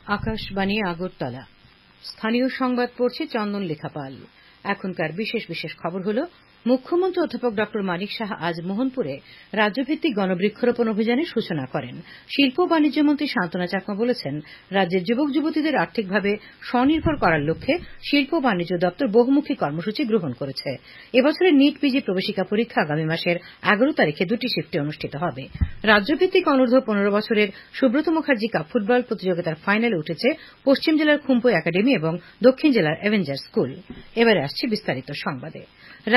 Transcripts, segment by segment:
আকাশবাণী আগরতলা। স্থানীয় সংবাদ পড়ছে চন্দন লেখাপাল। এখনকার বিশেষ বিশেষ খবর হল, মুখ্যমন্ত্রী অধ্যাপক ড মানিক সাহা আজ মোহনপুরে রাজ্যভিত্তিক গণবৃক্ষরোপণ অভিযানের সূচনা করেন। শিল্প ও বাণিজ্য মন্ত্রী শান্তনা চাকমা বলেছেন, রাজ্যের যুবক যুবতীদের আর্থিকভাবে স্বনির্ভর করার লক্ষ্যে শিল্প ও বাণিজ্য দপ্তর বহুমুখী কর্মসূচি গ্রহণ করেছে। এবছরের নিট পিজি প্রবেশিকা পরীক্ষা আগামী মাসের 11 তারিখে 2টি শিফটে অনুষ্ঠিত হবে। রাজ্যভিত্তিক অনূর্ধ্ব 15 বছরের সুব্রত মুখার্জি কাপ ফুটবল প্রতিযোগিতার ফাইনালে উঠেছে পশ্চিম জেলার খুম্পু একাডেমি এবং দক্ষিণ জেলার অ্যাভেঞ্জার স্কুল। এবারে আসছে বিস্তারিত সংবাদে।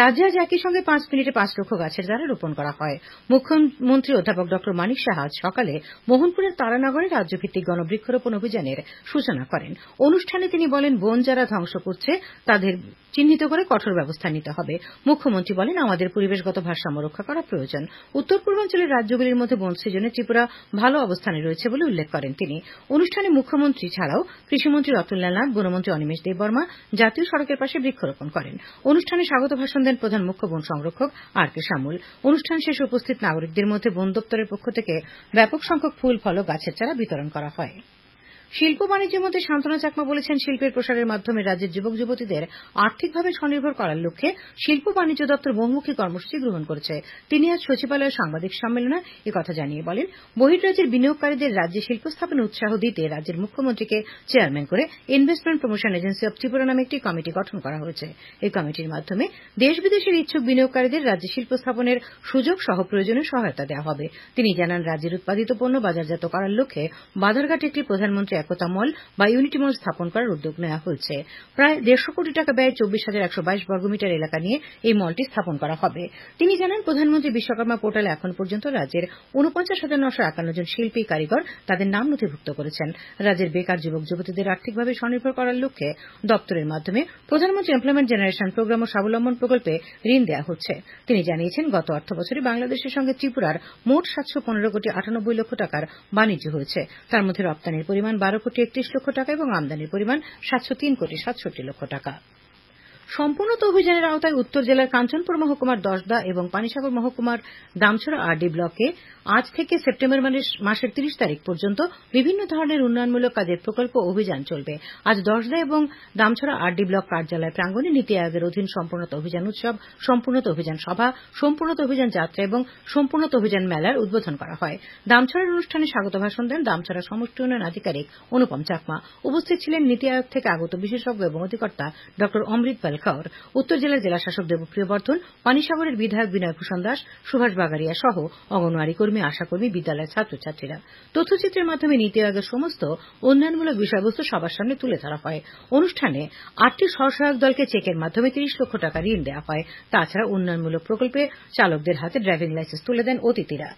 রাজ্যে আজ একই সঙ্গে 5 মিনিটে 5 লক্ষ গাছের চারা রোপণ করা হয়। মুখ্যমন্ত্রী অধ্যাপক ড মানিক সাহা আজ সকালে মোহনপুরের তারানগরে রাজ্যভিত্তিক গণবৃক্ষরোপণ অভিযানের সূচনা করেন। অনুষ্ঠানে তিনি বলেন, বন যারা ধ্বংস করছে তাদের চিহ্নিত করে কঠোর ব্যবস্থা নিতে হবে। মুখ্যমন্ত্রী বলেন, আমাদের পরিবেশগত ভারসাম্য রক্ষা করা প্রয়োজন। উত্তর পূর্বাঞ্চলের রাজ্যগুলির মধ্যে বন সৃজনে ত্রিপুরা ভালো অবস্থানে রয়েছে বলে উল্লেখ করেন তিনি। অনুষ্ঠানে মুখ্যমন্ত্রী ছাড়াও কৃষিমন্ত্রী রতনলাল নাথ, বনমন্ত্রী অনিমেষ দেববর্মা জাতীয় সড়কের পাশে বৃক্ষরোপণ করেন। অনুষ্ঠানে স্বাগত ভাষণ দেন প্রধান মুখ্য বন সংরক্ষক আর কে সামুল। অনুষ্ঠান শেষে উপস্থিত নাগরিকদের মধ্যে বন দপ্তরের পক্ষ থেকে ব্যাপক সংখ্যক ফুল, ফল ও গাছের চারা বিতরণ করা হয়। শিল্প বাণিজ্য মন্ত্রী শান্তনা চাকমা বলেছেন, শিল্পের প্রসারের মাধ্যমে রাজ্যের যুবক যুবতীদের আর্থিকভাবে স্বনির্ভর করার লক্ষ্যে শিল্প বাণিজ্য দপ্তর বহুমুখী কর্মসূচি গ্রহণ করেছে। তিনি আজ সচিবালয়ে সাংবাদিক সম্মেলনে একথা জানিয়ে বলেন, বহির্রাজ্যের বিনিয়োগকারীদের রাজ্যে শিল্প স্থাপনে উৎসাহ দিতে রাজ্যের মুখ্যমন্ত্রীকে চেয়ারম্যান করে investment promotion agency of Tripura নামে একটি কমিটি গঠন করা হয়েছে। এই কমিটির মাধ্যমে দেশ বিদেশের ইচ্ছুক বিনিয়োগকারীদের রাজ্যে শিল্প স্থাপনের সুযোগ সহ প্রয়োজনীয় সহায়তা দেওয়া হবে। তিনি জানান, রাজ্যের উৎপাদিত পণ্য বাজারজাত করার লক্ষ্যে বাধারঘাটে একটি প্রধানমন্ত্রী একতা মল বা ইউনিটি মল স্থাপন করার উদ্যোগ নেওয়া হয়েছে। প্রায় 150 কোটি টাকা ব্যয়ে 24,122 বর্গমিটার এলাকা নিয়ে এই মলটি স্থাপন করা হবে। তিনি জানান, প্রধানমন্ত্রী বিশ্বকর্মা পোর্টালে এখন পর্যন্ত রাজ্যের 49,951 জন শিল্পী কারিগর তাদের নাম নথিভুক্ত করেছেন। রাজ্যের বেকার যুবক যুবতীদের আর্থিকভাবে স্বনির্ভর করার লক্ষ্যে দপ্তরের মাধ্যমে প্রধানমন্ত্রী এমপ্লয়মেন্ট জেনারেশন প্রোগ্রাম ও স্বাবলম্বন প্রকল্পে ঋণ দেওয়া হচ্ছে। তিনি জানিয়েছেন, গত অর্থবছরে বাংলাদেশের সঙ্গে ত্রিপুরার মোট 715 কোটি 98 লক্ষ টাকার বাণিজ্য হয়েছে। তার মধ্যে রপ্তানির পরিমাণ 12 কোটি 31 লক্ষ টাকা এবং আমদানির পরিমাণ 703 কোটি 67 লক্ষ টাকা। সম্পূর্ণত অভিযানের আওতায় উত্তর জেলার কাঞ্চনপুর মহকুমার দশদা এবং পানিসাগর মহকুমার দামছড়া আরডি ব্লকে আজ থেকে সেপ্টেম্বর মাসের 30 তারিখ পর্যন্ত বিভিন্ন ধরনের উন্নয়নমূলক কাজের প্রকল্প অভিযান চলবে। আজ দশদা এবং দামছড়া আরডি ব্লক কার্যালয় প্রাঙ্গণে নীতি আয়োগের অধীন সম্পূর্ণত অভিযান উৎসব, সম্পূর্ণত অভিযান সভা, সম্পূর্ণত অভিযান যাত্রা এবং সম্পূর্ণত অভিযান মেলার উদ্বোধন করা হয়। দামছড়ার অনুষ্ঠানে স্বাগত ভাষণ দেন দামছড়া সমষ্টি উন্নয়ন আধিকারিক অনুপম চাকমা। উপস্থিত ছিলেন নীতি আয়োগ থেকে আগত বিশেষজ্ঞ এবং অধিকর্তা ড অমৃত পাল কাউর, উত্তর জেলার জেলাশাসক দেবপ্রিয় বর্ধন, পানিসাগরের বিধায়ক বিনয় ভূষণ দাস, সুভাষ বাগারিয়া সহ অঙ্গনওয়াড়ি কর্মী, আশাকর্মী, বিদ্যালয়ের ছাত্রছাত্রীরা। তথ্যচিত্রের মাধ্যমে নীতি আয়োগের সমস্ত উন্নয়নমূলক বিষয়বস্তু সবার সামনে তুলে ধরা হয়। অনুষ্ঠানে 8টি স্বসহায়ক দলকে চেকের মাধ্যমে 30 লক্ষ টাকা ঋণ দেওয়া হয়। তাছাড়া উন্নয়নমূলক প্রকল্পে চালকদের হাতে ড্রাইভিং লাইসেন্স তুলে দেন অতিথিরা।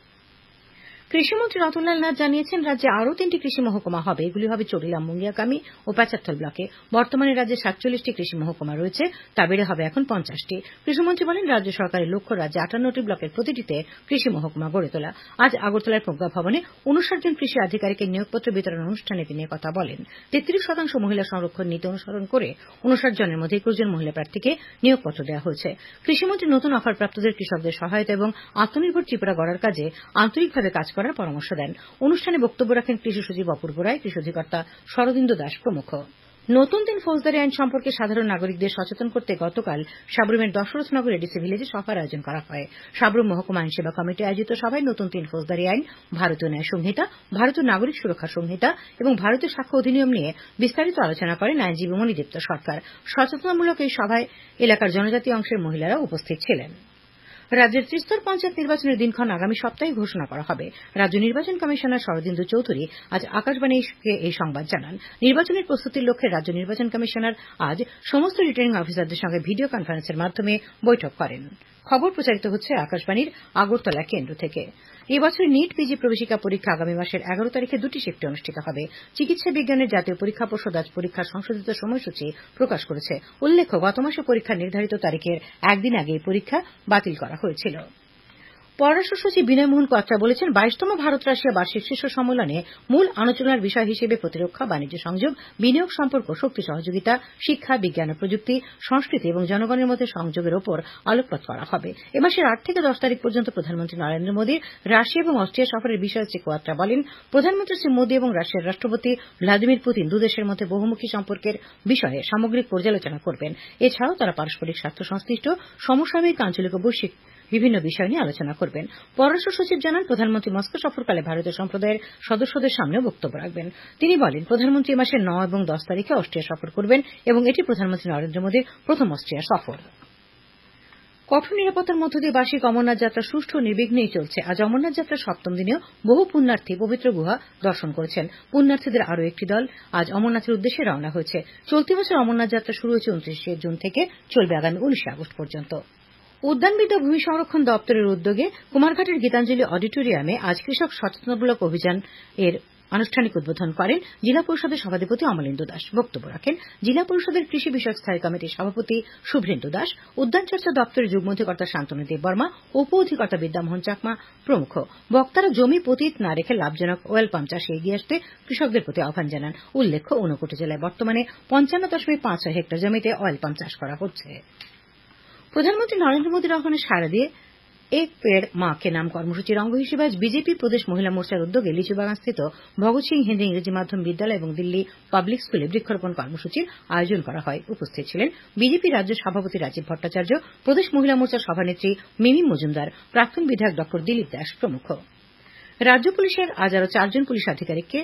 কৃষিমন্ত্রী রতনলাল নাথ জানিয়েছেন, রাজ্যে আরও 3টি কৃষি মহকুমা হবে। এগুলি হবে চড়িলাম, মুঙ্গিয়াকামি ও প্যাচারথল ব্লকে। বর্তমানে রাজ্যে 47টি কৃষি মহকুমা রয়েছে, তা বেড়ে হবে এখন 50টি। কৃষিমন্ত্রী বলেন, রাজ্য সরকারের লক্ষ্য রাজ্যে 58টি ব্লকের প্রতিটিতে কৃষি মহকুমা গড়ে তোলা। আজ আগরতলার প্রজ্ঞা ভবনে 59 জন কৃষি আধিকারিকের নিয়োগপত্র বিতরণ অনুষ্ঠানে তিনি কথা বলেন। 33% মহিলা সংরক্ষণ নীতি অনুসরণ করে 59 জনের মধ্যে 21 জন মহিলা প্রার্থীকে নিয়োগপত্র দেওয়া হয়েছে। কৃষিমন্ত্রী নতুন অফারপ্রাপ্তদের কৃষকদের সহায়তা এবং আত্মনির্ভর ত্রিপুরা গড়ার কাজে আন্তরিকভাবে কাজ করার পরামর্শ দেন। অনুষ্ঠানে বক্তব্য রাখেন কৃষি সচিব অপূর্ব রায়, কৃষি অধিকর্তা শরদিন্দু দাস প্রমুখ। নতুন দিন ফৌজদারি আইন সম্পর্কে সাধারণ নাগরিকদের সচেতন করতে গতকাল সাবরুমের দশরথনগর এডিসি ভিলেজে সভার আয়োজন করা হয়। সাবরুম মহকুমা আইন সেবা কমিটি আয়োজিত সভায় নতুন 3 ফৌজদারি আইন, ভারতীয় ন্যায় সংহিতা, ভারতীয় নাগরিক সুরক্ষা সংহিতা এবং ভারতীয় সাক্ষ্য অধিনিয়ম নিয়ে বিস্তারিত আলোচনা করেন আইনজীবী মণিদীপ্ত সরকার। সচেতনামূলক এই সভায় এলাকার জনজাতি অংশের মহিলারা উপস্থিত ছিলেন। রাজ্যের ত্রিস্তর পঞ্চায়েত নির্বাচনের দিনক্ষণ আগামী সপ্তাহে ঘোষণা করা হবে। রাজ্য নির্বাচন কমিশনার শরদিন্দু চৌধুরী আজ আকাশবাণীকে এই সংবাদ জানান। নির্বাচনের প্রস্তুতির লক্ষ্যে রাজ্য নির্বাচন কমিশনার আজ সমস্ত রিটার্নিং অফিসারদের সঙ্গে ভিডিও কনফারেন্সের মাধ্যমে বৈঠক করেন। খবর প্রচারিত হচ্ছে আকাশবাণীর আগরতলা কেন্দ্র থেকে। এবছর নিট পিজি প্রবেশিকা পরীক্ষা আগামী মাসের 11 তারিখে 2টি শিফটে অনুষ্ঠিত হবে। চিকিৎসা বিজ্ঞানের জাতীয় পরীক্ষা পর্ষদ আজ পরীক্ষার সংশোধিত সময়সূচি প্রকাশ করেছে। উল্লেখ্য, গত মাসে পরীক্ষার নির্ধারিত তারিখের একদিন আগে এই পরীক্ষা বাতিল করা হয়েছিল। পররাষ্ট্র সচিব বিনয় মোহন কোয়াত্রা বলেছেন 22তম ভারত রাশিয়া বার্ষিক শীর্ষ সম্মেলনে মূল আলোচনার বিষয় হিসেবে প্রতিরক্ষা, বাণিজ্য সংযোগ, বিনিয়োগ সম্পর্ক, শক্তি সহযোগিতা, শিক্ষা, বিজ্ঞান ও প্রযুক্তি, সংস্কৃতি এবং জনগণের মধ্যে সংযোগের ওপর আলোকপাত করা হবে। এ মাসের 8 থেকে 10 তারিখ পর্যন্ত প্রধানমন্ত্রী নরেন্দ্র মোদীর রাশিয়া এবং অস্ট্রিয়া সফরের বিষয়ে শ্রী কোয়াত্রা বলেন, প্রধানমন্ত্রী শ্রী মোদী এবং রাশিয়ার রাষ্ট্রপতি ভ্লাদিমির পুতিন দুদেশের মধ্যে বহুমুখী সম্পর্কের বিষয়ে সামগ্রিক পর্যালোচনা করবেন। এছাড়াও তারা পারস্পরিক স্বার্থ সংশ্লিষ্ট সমসাময়িক, আঞ্চলিক ও বৈশ্বিক বিভিন্ন বিষয় নিয়ে আলোচনা করবেন। পররাষ্ট্র সচিব জানান, প্রধানমন্ত্রী মস্কো সফরকালে ভারতীয় সম্প্রদায়ের সদস্যদের সামনেও বক্তব্য রাখবেন। তিনি বলেন, প্রধানমন্ত্রী এ মাসের 9 এবং 10 তারিখে অস্ট্রিয়া সফর করবেন এবং এটি প্রধানমন্ত্রী নরেন্দ্র মোদীর প্রথম অস্ট্রিয়া সফর। কঠোর নিরাপত্তার মধ্য দিয়ে বার্ষিক অমরনাথ যাত্রা সুষ্ঠু ও নির্বিঘ্নেই চলছে। আজ অমরনাথ যাত্রার 7ম দিনেও বহু পুণ্যার্থী পবিত্র গুহা দর্শন করেছেন। পুণ্যার্থীদের আরও একটি দল আজ অমরনাথের উদ্দেশ্যে রওনা হয়েছে। চলতি বছর অমরনাথ যাত্রা শুরু হয়েছে 29শে জুন থেকে, চলবে আগামী 19শে আগস্ট পর্যন্ত। উদ্যানবিদ ও ভূমি সংরক্ষণ দপ্তরের উদ্যোগে কুমারঘাটের গীতাঞ্জলি অডিটোরিয়ামে আজ কৃষক সচেতনতামূলক অভিযান এর আনুষ্ঠানিক উদ্বোধন করেন জেলা পরিষদের সভাধিপতি অমলেন্দু দাস। বক্তব্য রাখেন জেলা পরিষদের কৃষি বিষয়ক স্থায়ী কমিটির সভাপতি শুভ্রেন্দু দাস, উদ্যান চর্চা দপ্তরের যুগ্ম অধিকর্তা শান্তনু দেববর্মা, উপ অধিকর্তা বিদ্যামোহন চাকমা প্রমুখ। বক্তারা জমি পতিত না রেখে লাভজনক ওয়েল পাম্প চাষে এগিয়ে আসতে কৃষকদের প্রতি আহ্বান জানান। উল্লেখ্য, ঊনকোটি জেলায় বর্তমানে 55.56 হেক্টর জমিতে অয়েল পাম্প চাষ করা হচ্ছে। প্রধানমন্ত্রী নরেন্দ্র মোদীর আহ্বানে সাড়া দিয়ে এক পেড় মা কে নাম কর্মসূচির অঙ্গ হিসেবে আজ বিজেপি প্রদেশ মহিলা মোর্চার উদ্যোগে লিচুবাগানস্থিত ভগৎ সিং হিন্দি ইংরেজি মাধ্যম বিদ্যালয় এবং দিল্লি পাবলিক স্কুলে বৃক্ষরোপণ কর্মসূচির আয়োজন করা হয়। উপস্থিত ছিলেন বিজেপি রাজ্য সভাপতি রাজীব ভট্টাচার্য, প্রদেশ মহিলা মোর্চার সভানেত্রী মিমি মজুমদার, প্রাক্তন বিধায়ক ড দিলীপ দাস প্রমুখ। রাজ্য পুলিশের আজ আরও 4 জন পুলিশ আধিকারিককে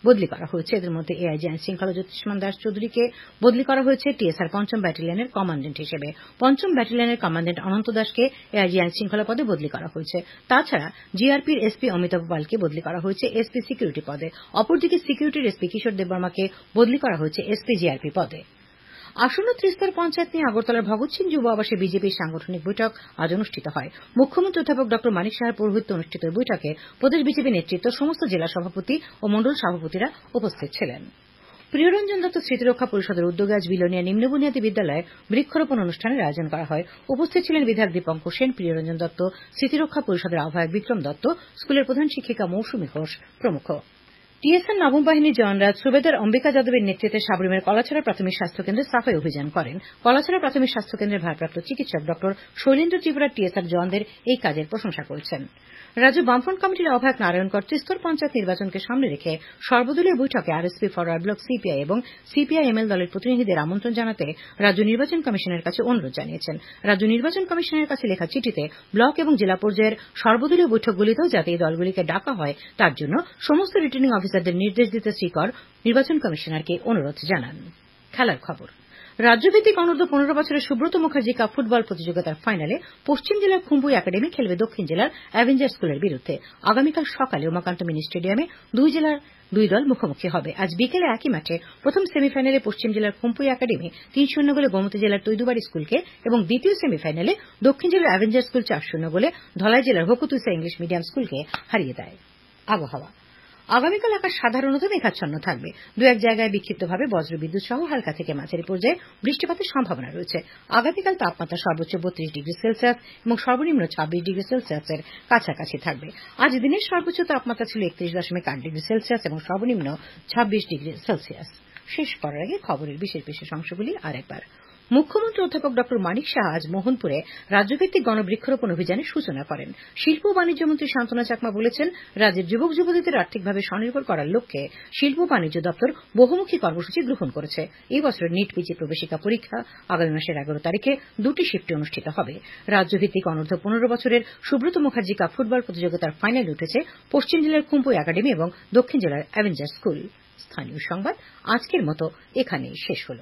বদলি করা হয়েছে। এদের মধ্যে এআইজি আইন শৃঙ্খলা জ্যোতিষ্মান দাস চৌধুরীকে বদলি করা হয়েছে টিএসআর 5ম ব্যাটালিয়নের কমান্ডেন্ট হিসেবে। 5ম ব্যাটালিয়নের কমান্ডেন্ট অনন্ত দাসকে এআইজি আইন শৃঙ্খলা পদে বদলি করা হয়েছে। তাছাড়া জিআরপির এসপি অমিতাভ পালকে বদলি করা হয়েছে এসপি সিকিউরিটি পদে। অপরদিকে সিকিউরিটির এসপি কিশোর দেববর্মাকে বদলি করা হয়েছে এসপি জিআরপি পদে। আসন্ন ত্রিস্তর পঞ্চায়েত নিয়ে আগরতলার ভগৎ সিং যুব আবাসে বিজেপির সাংগঠনিক বৈঠক আজ অনুষ্ঠিত হয়। মুখ্যমন্ত্রী অধ্যাপক ড মানিক সাহার পৌরোহিত্যে অনুষ্ঠিত এই বৈঠকে প্রদেশ বিজেপি নেতৃত্ব, সমস্ত জেলা সভাপতি ও মণ্ডল সভাপতিরা উপস্থিত ছিলেন। প্রিয়রঞ্জন দত্ত স্মৃতিরক্ষা পরিষদের উদ্যোগে আজ বিলোনিয়া নিম্ন বুনিয়াদী বিদ্যালয়ে বৃক্ষরোপণ অনুষ্ঠানের আয়োজন করা হয়। উপস্থিত ছিলেন বিধায়ক দীপঙ্কর সেন, প্রিয়রঞ্জন দত্ত স্মৃতিরক্ষা পরিষদের আহ্বায়ক বিক্রম দত্ত, স্কুলের প্রধান শিক্ষিকা মৌসুমী ঘোষ প্রমুখ। টিএসআর নবম বাহিনীর জওয়ানরা সুবেদার অম্বিকা যাদবের নেতৃত্বে সাবরুমের কলাছড়া প্রাথমিক স্বাস্থ্যকেন্দ্রে সাফাই অভিযান করেন। কলাছড়া প্রাথমিক স্বাস্থ্যকেন্দ্রের ভারপ্রাপ্ত চিকিৎসক ড শৈলেন্দ্র ত্রিপুরা টিএসআর জওয়ানদের এই কাজের প্রশংসা করেছেন। রাজ্য বামফ্রন্ট কমিটির আহ্বায়ক নারায়ণ কর ত্রিস্তর পঞ্চায়েত নির্বাচনকে সামনে রেখে সর্বদলীয় বৈঠকে আরএসপি ফরওয়ার্ড ব্লক সিপিআই এবং সিপিআই-এমএল দলের প্রতিনিধিদের আমন্ত্রণ জানাতে রাজ্য নির্বাচন কমিশনের কাছে অনুরোধ জানিয়েছেন। রাজ্য নির্বাচন কমিশনের কাছে লেখা চিঠিতে ব্লক এবং জেলা পর্যায়ের সর্বদলীয় বৈঠকগুলিতেও যাতে এই দলগুলিকে ডাকা হয় তার জন্য সমস্ত রিটার্নিং অফিসারদের নির্দেশ দিতে শ্রী কর নির্বাচন কমিশনারকে অনুরোধ জানান। খেলার খবর। রাজ্যভিত্তিক অনূর্ধ্ব 15 বছরের সুব্রত মুখার্জি কাপ ফুটবল প্রতিযোগিতার ফাইনালে পশ্চিম জেলার খুম্বুই একাডেমি খেলবে দক্ষিণ জেলার অ্যাভেঞ্জার স্কুলের বিরুদ্ধে। আগামীকাল সকালে উমাকান্ত মিনি স্টেডিয়ামে দুই জেলার দুই দল মুখোমুখি হবে। আজ বিকেলে একই মাঠে প্রথম সেমিফাইনালে পশ্চিম জেলার খুম্বুই একাডেমি 3-0 গোলে গোমতী জেলার তৈদুবাড়ি স্কুলকে এবং দ্বিতীয় সেমিফাইনালে দক্ষিণ জেলার অ্যাভেঞ্জার স্কুল 4-0 গোলে ধলাই জেলার হকুতুসা ইংলিশ মিডিয়াম স্কুলকে হারিয়ে দেয়। আবহাওয়া। আগামীকাল আকাশ সাধারণত মেঘাচ্ছন্ন থাকবে। দু এক জায়গায় বিক্ষিপ্তভাবে বজ্রবিদ্যুৎ সহ হালকা থেকে মাঝারি পর্যায়ে বৃষ্টিপাতের সম্ভাবনা রয়েছে। আগামীকাল তাপমাত্রা সর্বোচ্চ 32 ডিগ্রি সেলসিয়াস এবং সর্বনিম্ন 26 ডিগ্রি সেলসিয়াসের কাছাকাছি থাকবে। আজ দিনের সর্বোচ্চ তাপমাত্রা ছিল 31.8 ডিগ্রি সেলসিয়াস এবং সর্বনিম্ন 26 ডিগ্রি সেলসিয়াস। শেষ করার আগে খবরের বিশেষ বিশেষ অংশগুলি আরেকবার। মুখ্যমন্ত্রী অধ্যাপক ড মানিক সাহা আজ মোহনপুরে রাজ্যভিত্তিক গণবৃক্ষরোপণ অভিযানের সূচনা করেন। শিল্প ও বাণিজ্য মন্ত্রী শান্তনা চাকমা বলেছেন, রাজ্যের যুবক যুবতীদের আর্থিকভাবে স্বনির্ভর করার লক্ষ্যে শিল্প ও বাণিজ্য দপ্তর বহুমুখী কর্মসূচি গ্রহণ করেছে। এই বছরের নিট পিজি প্রবেশিকা পরীক্ষা আগামী মাসের 11 তারিখে 2টি শিফটে অনুষ্ঠিত হবে। রাজ্যভিত্তিক অনূর্ধ্ব 15 বছরের সুব্রত মুখার্জি কাপ ফুটবল প্রতিযোগিতার ফাইনালে উঠেছে পশ্চিম জেলার খুম্বুই একাডেমি এবং দক্ষিণ জেলার অ্যাভেঞ্জার স্কুল। স্থানীয় সংবাদ আজকের মতো এখানেই শেষ হল।